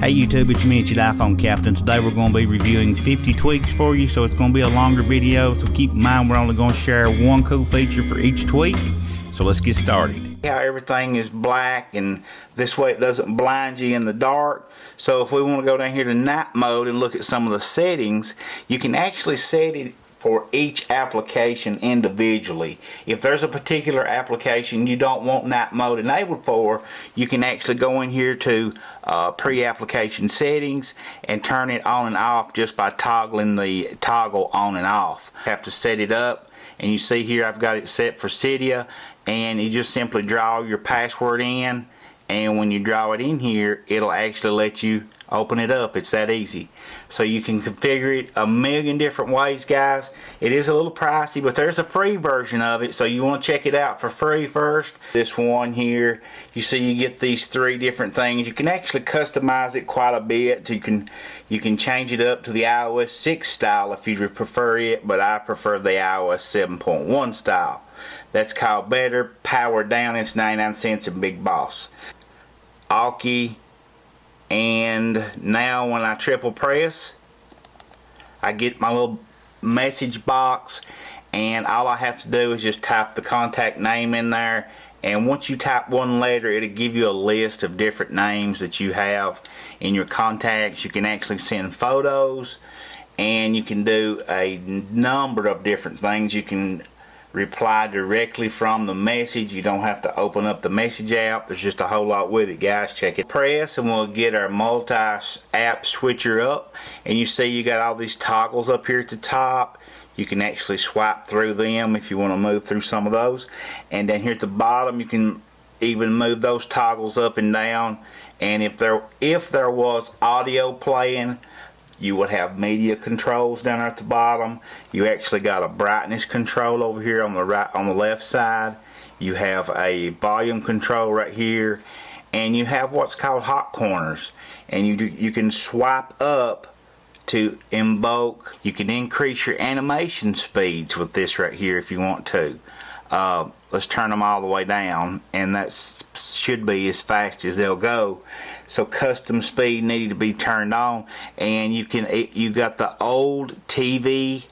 Hey YouTube, it's Mitch at iPhone Captain. Today we're going to be reviewing 50 tweaks for you, so it's going to be a longer video, so keep in mind we're only going to share one cool feature for each tweak. So let's get started. How everything is black, and this way it doesn't blind you in the dark. So if we want to go down here to night mode and look at some of the settings, you can actually set it for each application individually. If there's a particular application you don't want night mode enabled for, you can actually go in here to pre-application settings and turn it on and off just by toggling the toggle on and off. You have to set it up, and you see here I've got it set for Cydia, and you just simply draw your password in, and when you draw it in here it'll actually let you open it up. It's that easy. So you can configure it a million different ways, guys. It is a little pricey, but there's a free version of it, so you want to check it out for free first. This one here, you see you get these three different things. You can actually customize it quite a bit. You can change it up to the iOS 6 style if you prefer it, but I prefer the iOS 7.1 style. That's called Better, Powered Down. It's 99 cents in Big Boss. Alki. And now when I triple press, I get my little message box, and all I have to do is just type the contact name in there, and once you type one letter it'll give you a list of different names that you have in your contacts. You can actually send photos, and you can do a number of different things. You can reply directly from the message. You don't have to open up the message app. There's just a whole lot with it, guys. Check it. Press and we'll get our multi-app switcher up, and you see you got all these toggles up here at the top. You can actually swipe through them if you want to move through some of those, and then here at the bottom you can even move those toggles up and down. And if there was audio playing, you would have media controls down there at the bottom. You actually got a brightness control over here on the left side. You have a volume control right here, and you have what's called hot corners. And you can swipe up to invoke. You can increase your animation speeds with this right here if you want to. Let's turn them all the way down, and that should be as fast as they'll go. So custom speed needed to be turned on, and you got the old TV.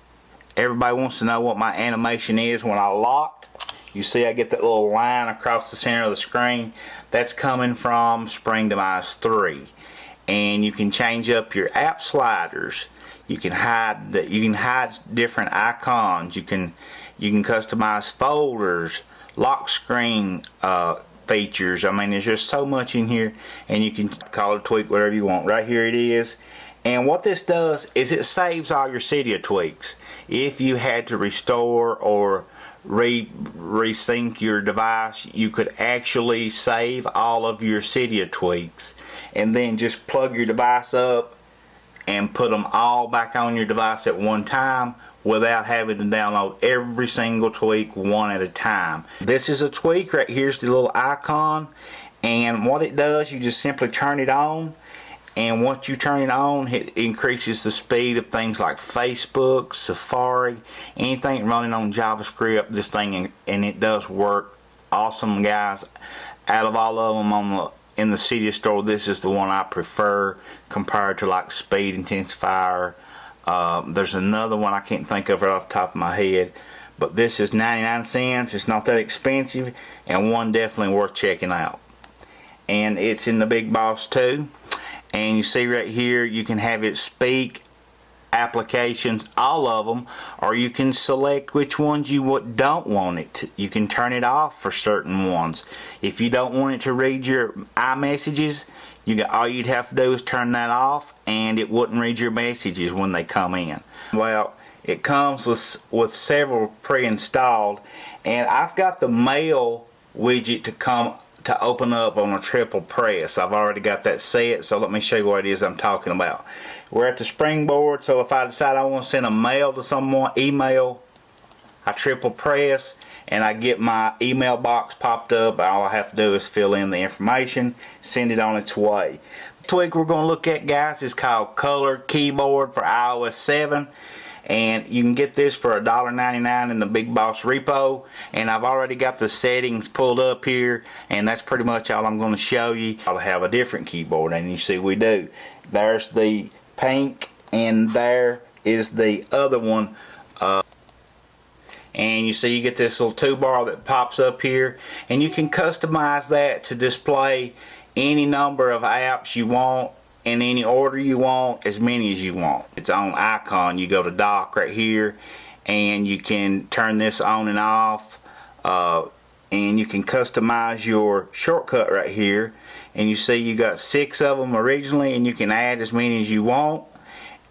Everybody wants to know what my animation is when I lock. You see I get that little line across the center of the screen. That's coming from Spring Demise 3. And you can change up your app sliders. You can hide different icons. You can customize folders, lock screen features. I mean, there's just so much in here, and you can call it a tweak, whatever you want. Right here it is. And what this does is it saves all your Cydia tweaks. If you had to restore or resync your device, you could actually save all of your Cydia tweaks and then just plug your device up and put them all back on your device at one time without having to download every single tweak one at a time. This is a tweak. Right here's the little icon, and what it does, you just simply turn it on, and once you turn it on, it increases the speed of things like Facebook, Safari, anything running on JavaScript. This thing, and it does work awesome, guys. Out of all of them in the Cydia store, this is the one I prefer compared to like Speed Intensifier. There's another one I can't think of right off the top of my head, but this is 99 cents. It's not that expensive, and one definitely worth checking out. And it's in the Big Boss too. And you see right here you can have it speak applications, all of them, or you can select which ones you don't want it to. You can turn it off for certain ones. If you don't want it to read your iMessages, all you'd have to do is turn that off, and it wouldn't read your messages when they come in. Well, it comes with several pre-installed, and I've got the mail widget to open up on a triple press. I've already got that set, so let me show you what it is I'm talking about. We're at the springboard, so if I decide I want to send a mail to someone, email, I triple press, and I get my email box popped up. All I have to do is fill in the information, send it on its way. The tweak we're going to look at, guys, is called Color Keyboard for iOS 7. and you can get this for $1.99 in the Big Boss repo. And I've already got the settings pulled up here, and that's pretty much all I'm going to show you. I'll have a different keyboard, and you see we do. There's the pink, and there is the other one. And you see you get this little toolbar that pops up here, and you can customize that to display any number of apps you want in any order you want, as many as you want. Its own icon. You go to dock right here, and you can turn this on and off, and you can customize your shortcut right here. And you see you got 6 of them originally, and you can add as many as you want,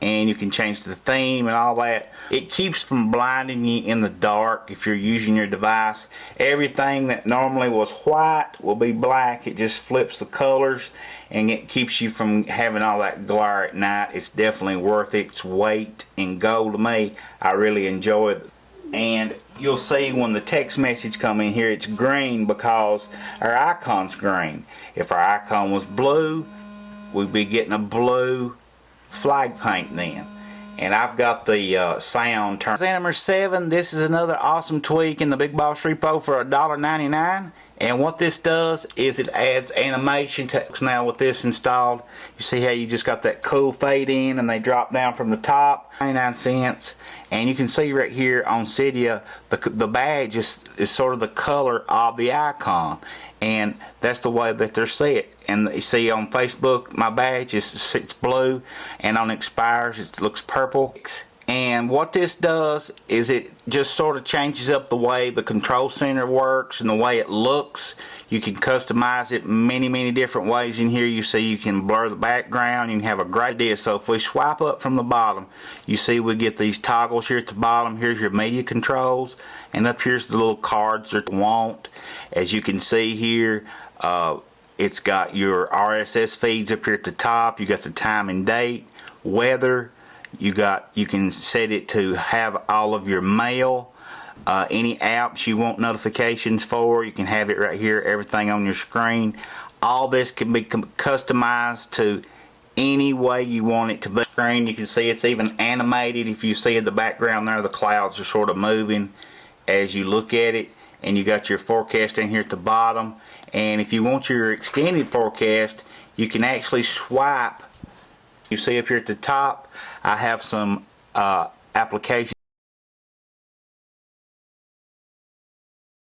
and you can change the theme and all that. It keeps from blinding you in the dark if you're using your device. Everything that normally was white will be black. It just flips the colors, and it keeps you from having all that glare at night. It's definitely worth its weight in gold to me. I really enjoy it. And you'll see when the text message come in here, it's green because our icon's green. If our icon was blue, we'd be getting a blue flag paint then. And I've got the sound turned. Number 7, this is another awesome tweak in the Big Boss repo for $1.99. And what this does is it adds animation text. Now with this installed, you see how you just got that cool fade in and they drop down from the top, 99 cents. And you can see right here on Cydia, the badge is sort of the color of the icon. And that's the way that they're set. And you see on Facebook, my badge it's blue, and on expires it looks purple. And what this does is it just sort of changes up the way the control center works and the way it looks. You can customize it many different ways. In here you see you can blur the background. You can have a great idea. So if we swipe up from the bottom, you see we get these toggles here at the bottom. Here's your media controls, and up here's the little cards that you want. As you can see here, it's got your RSS feeds up here at the top. You got the time and date, weather. You can set it to have all of your mail, any apps you want notifications for. You can have it right here, everything on your screen. All this can be customized to any way you want it to be. Screen, you can see it's even animated. If you see in the background there, the clouds are sort of moving as you look at it. And you got your forecast in here at the bottom. And if you want your extended forecast, you can actually swipe. You see up here at the top, I have some applications.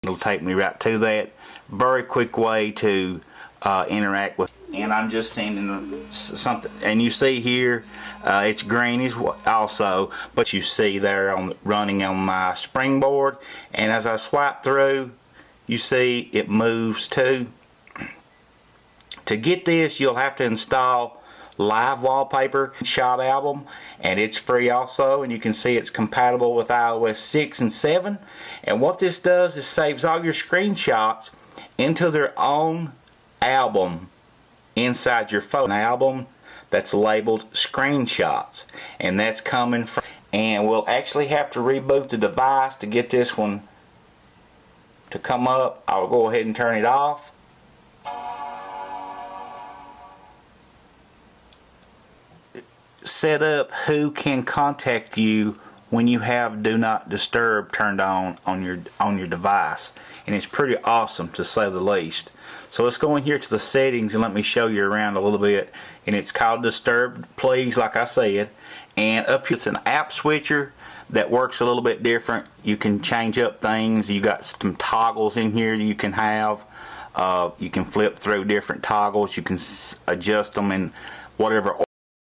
It'll take me right to that. Very quick way to interact with. And I'm just sending something. And you see here, it's green also, but you see there running on my springboard. And as I swipe through, you see it moves too. To get this, you'll have to install Live Wallpaper Shot Album, and it's free also, and you can see it's compatible with iOS 6 and 7. And what this does is saves all your screenshots into their own album inside your phone. An album that's labeled screenshots, and that's coming from, and we'll actually have to reboot the device to get this one to come up. I'll go ahead and turn it off. Set up who can contact you when you have Do Not Disturb turned on your device, and it's pretty awesome to say the least. So let's go in here to the settings and let me show you around a little bit. And it's called Disturb Please, like I said. And up here it's an app switcher that works a little bit different. You can change up things. You got some toggles in here you can have. You can flip through different toggles. You can adjust them in whatever order.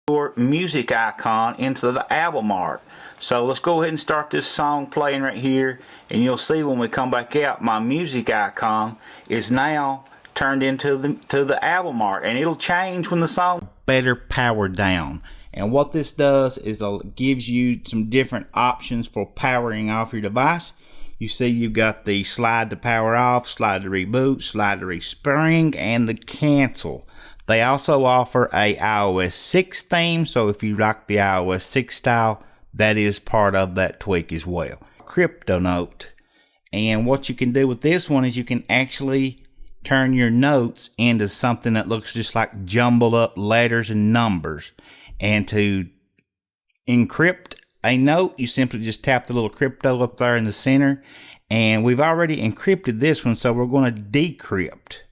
Your music icon into the album art. So let's go ahead and start this song playing right here, and you'll see when we come back out, my music icon is now turned into the album art, and it'll change when the song better powered down. And what this does is it gives you some different options for powering off your device. You see you've got the slide to power off, slide to reboot, slide to respring, and the cancel. They also offer a iOS 6 theme, so if you rock the iOS 6 style, that is part of that tweak as well. Crypto note. And what you can do with this one is you can actually turn your notes into something that looks just like jumbled up letters and numbers. And to encrypt a note, you simply just tap the little crypto up there in the center. And we've already encrypted this one, so we're going to decrypt.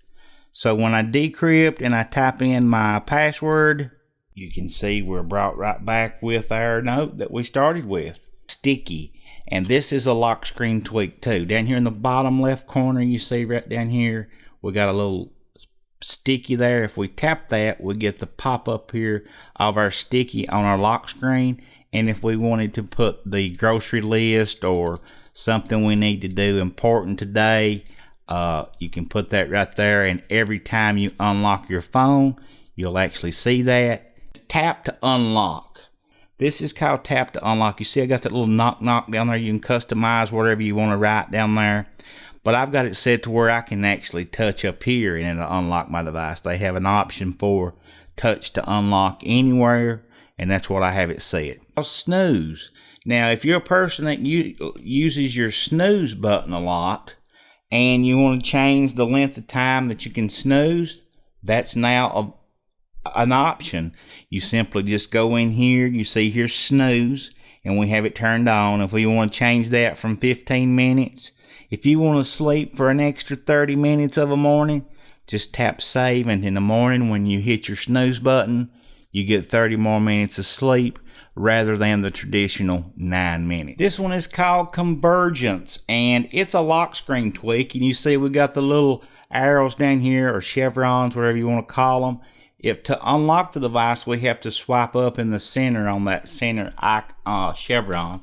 So when I decrypt and I type in my password, you can see we're brought right back with our note that we started with. Sticky. And this is a lock screen tweak too. Down here in the bottom left corner, you see right down here, we got a little sticky there. If we tap that, we get the pop up here of our sticky on our lock screen. And if we wanted to put the grocery list or something we need to do important today, you can put that right there, and every time you unlock your phone, you'll actually see that. Tap to unlock. This is called tap to unlock. You see I got that little knock down there. You can customize whatever you want to write down there. But I've got it set to where I can actually touch up here and it'll unlock my device. They have an option for touch to unlock anywhere, and that's what I have it set. Snooze. Now, if you're a person that uses your snooze button a lot and you want to change the length of time that you can snooze, that's now an option. You simply just go in here, you see here snooze, and we have it turned on. If we want to change that from 15 minutes, if you want to sleep for an extra 30 minutes of a morning, just tap save, and in the morning when you hit your snooze button, you get 30 more minutes of sleep rather than the traditional 9 minutes. This one is called Convergence, and it's a lock screen tweak. And you see we got the little arrows down here, or chevrons, whatever you want to call them. If to unlock the device, we have to swipe up in the center on that center chevron.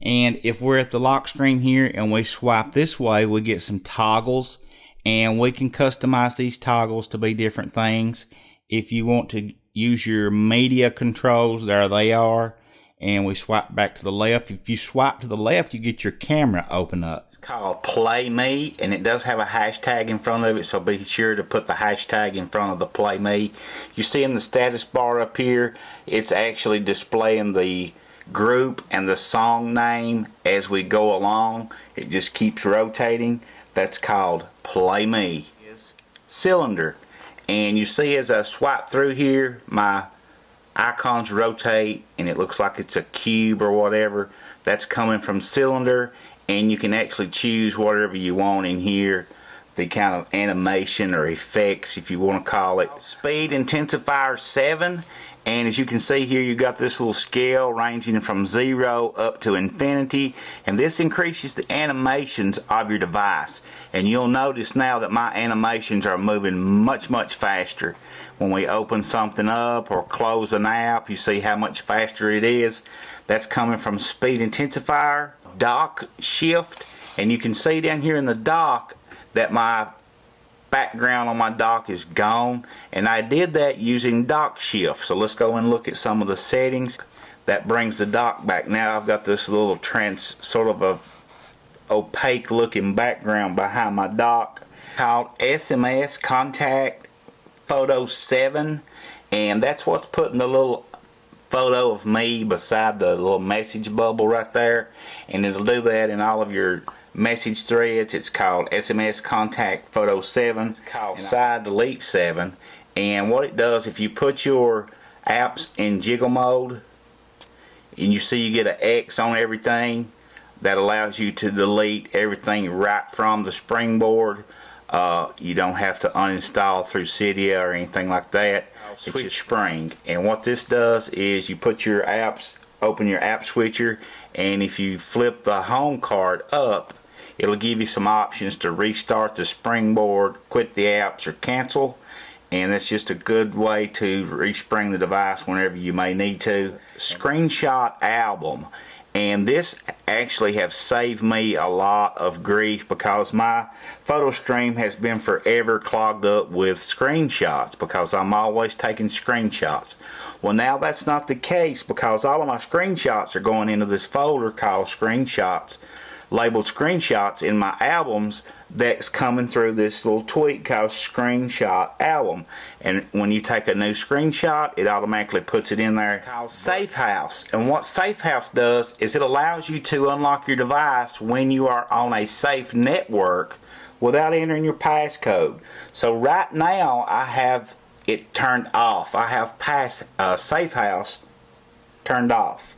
And if we're at the lock screen here and we swipe this way, we get some toggles, and we can customize these toggles to be different things. If you want to use your media controls, there they are. And we swipe back to the left. If you swipe to the left, you get your camera open up. It's called Play Me, and it does have a hashtag in front of it, so be sure to put the hashtag in front of the Play Me. You see in the status bar up here, it's actually displaying the group and the song name as we go along. It just keeps rotating. That's called Play Me. Cylinder. And you see as I swipe through here, my icons rotate and it looks like it's a cube or whatever. That's coming from Cylinder, and you can actually choose whatever you want in here, the kind of animation or effects, if you want to call it. Speed Intensifier 7, and as you can see here, you got this little scale ranging from 0 up to infinity, and this increases the animations of your device. And you'll notice now that my animations are moving much faster. When we open something up or close an app, you see how much faster it is. That's coming from Speed Intensifier. Dock Shift, and you can see down here in the dock that my background on my dock is gone, and I did that using Dock Shift. So let's go and look at some of the settings. That brings the dock back. Now I've got this little sort of a opaque looking background behind my dock called SMS Contact Photo 7, and that's what's putting the little photo of me beside the little message bubble right there, and it'll do that in all of your message threads. It's called SMS Contact Photo 7. It's called Side Delete 7, and what it does, if you put your apps in jiggle mode and you see you get an X on everything, that allows you to delete everything right from the springboard. You don't have to uninstall through Cydia or anything like that. It's just Spring. And what this does is you put your apps, open your app switcher, and if you flip the home card up, it'll give you some options to restart the springboard, quit the apps, or cancel. And that's just a good way to respring the device whenever you may need to. Screenshot album. And this actually have saved me a lot of grief, because my photo stream has been forever clogged up with screenshots, because I'm always taking screenshots. Well, now that's not the case, because all of my screenshots are going into this folder called Screenshots, labeled Screenshots in my albums. That's coming through this little tweak called Screenshot Album. And when you take a new screenshot, it automatically puts it in there. Called Safe House. And what Safe House does is it allows you to unlock your device when you are on a safe network without entering your passcode. So right now I have it turned off. I have Safe House turned off.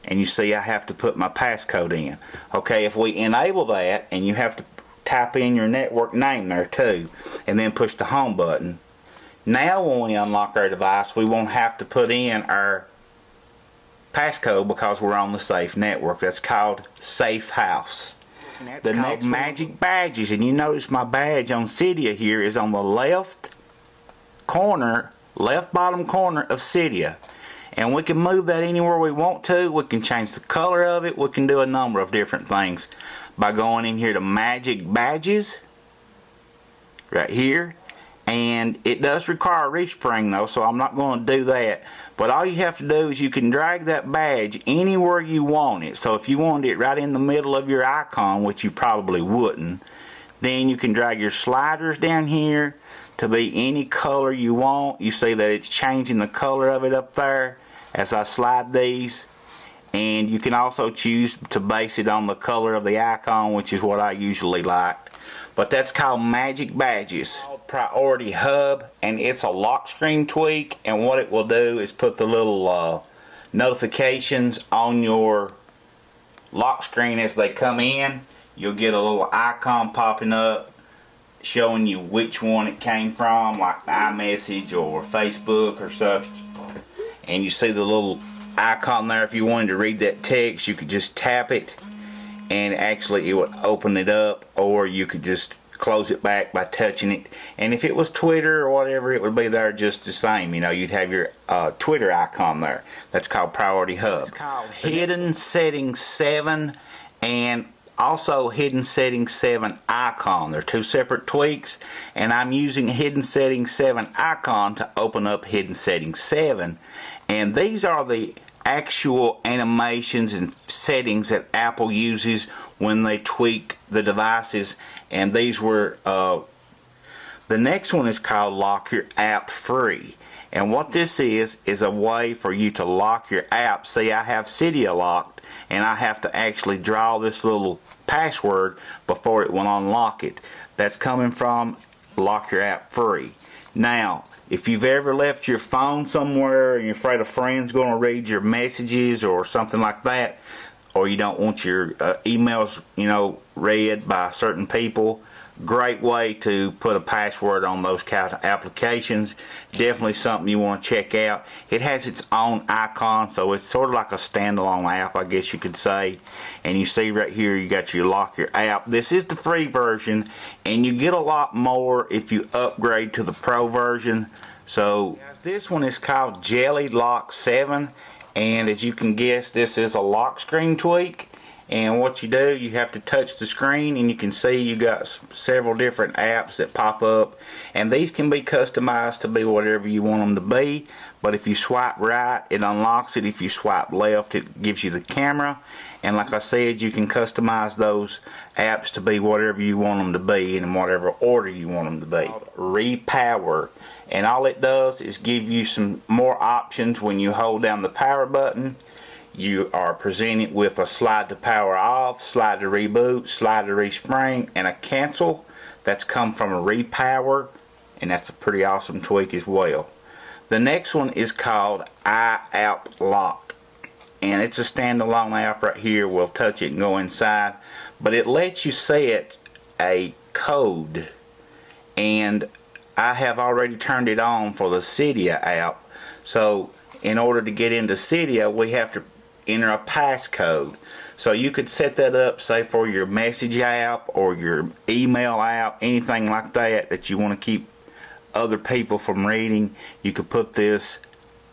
and you see I have to put my passcode in. Okay, if we enable that, and you have to type in your network name there too, and then push the home button. Now when we unlock our device, we won't have to put in our passcode because we're on the safe network. That's called Safe House. The next magic badges, and you notice my badge on Cydia here is on the left corner, left bottom corner of Cydia. And we can move that anywhere we want to. We can change the color of it. We can do a number of different things by going in here to magic badges right here. And it does require a respring though, so I'm not going to do that. But all you have to do is you can drag that badge anywhere you want it. So if you wanted it right in the middle of your icon, which you probably wouldn't, then you can drag your sliders down here to be any color you want. You see that it's changing the color of it up there as I slide these. And you can also choose to base it on the color of the icon, which is what I usually like. But that's called Magic Badges. Priority Hub, and it's a lock screen tweak, and what it will do is put the little notifications on your lock screen as they come in. You'll get a little icon popping up showing you which one it came from, like iMessage or Facebook or such. And you see the little icon there. If you wanted to read that text, you could just tap it and actually it would open it up, or you could just close it back by touching it. And if it was Twitter or whatever, it would be there just the same. You know, you'd have your Twitter icon there. That's called Priority Hub. It's called Hidden Settings 7 and also Hidden Settings 7 icon. They're two separate tweaks, and I'm using Hidden Settings 7 icon to open up Hidden Settings 7. And these are the actual animations and settings that Apple uses when they tweak the devices, and these were the next one is called Lock Your App Free, and what this is a way for you to lock your app. See, I have Cydia locked, and I have to actually draw this little password before it will unlock it. That's coming from Lock Your App Free. Now, if you've ever left your phone somewhere and you're afraid a friend's going to read your messages or something like that, or you don't want your emails, read by certain people, great way to put a password on those kind of applications. Definitely something you want to check out. It has its own icon, so it's sort of like a standalone app, I guess you could say. And you see right here, you got your Lock Your App. This is the free version, and you get a lot more if you upgrade to the Pro version. So this one is called Jelly Lock 7, and as you can guess, this is a lock screen tweak. And what you do, you have to touch the screen, and you can see you got several different apps that pop up, and these can be customized to be whatever you want them to be. But if you swipe right, it unlocks it. If you swipe left, it gives you the camera. And like I said, you can customize those apps to be whatever you want them to be and in whatever order you want them to be. Repower, and all it does is give you some more options. When you hold down the power button, you are presented with a slide to power off, slide to reboot, slide to respring, and a cancel. That's come from a Repower, and that's a pretty awesome tweak as well. The next one is called iApp Lock, and it's a standalone app right here. We'll touch it and go inside, but it lets you set a code, and I have already turned it on for the Cydia app. So in order to get into Cydia, we have to enter a passcode. So you could set that up, say, for your message app or your email app, anything like that that you want to keep other people from reading. You could put this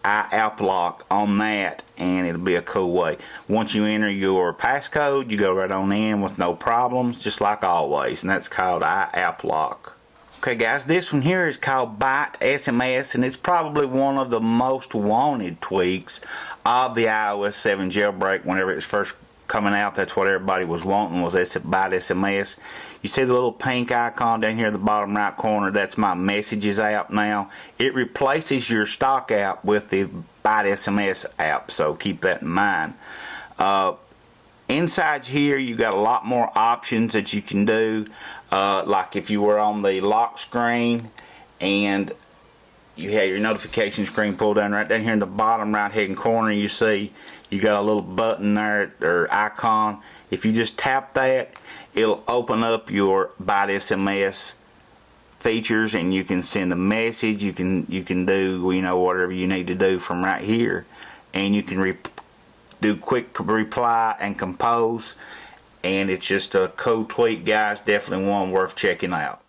iApp Lock on that, and it'll be a cool way. Once you enter your passcode, you go right on in with no problems, just like always, and that's called iApp Lock. Okay guys, this one here is called Byte SMS, and it's probably one of the most wanted tweaks of the iOS 7 jailbreak. Whenever it was first coming out, that's what everybody was wanting, was Byte SMS. You see the little pink icon down here in the bottom right corner? That's my Messages app now. It replaces your stock app with the Byte SMS app, so keep that in mind. Inside here, you got a lot more options that you can do. Like if you were on the lock screen and you have your notification screen pulled down. Right down here in the bottom right hand corner, you see you got a little button there or icon. If you just tap that, it'll open up your byte SMS features, and you can send a message. You can do, you know, whatever you need to do from right here, and you can do quick reply and compose. And it's just a cool tweak, guys. Definitely one worth checking out.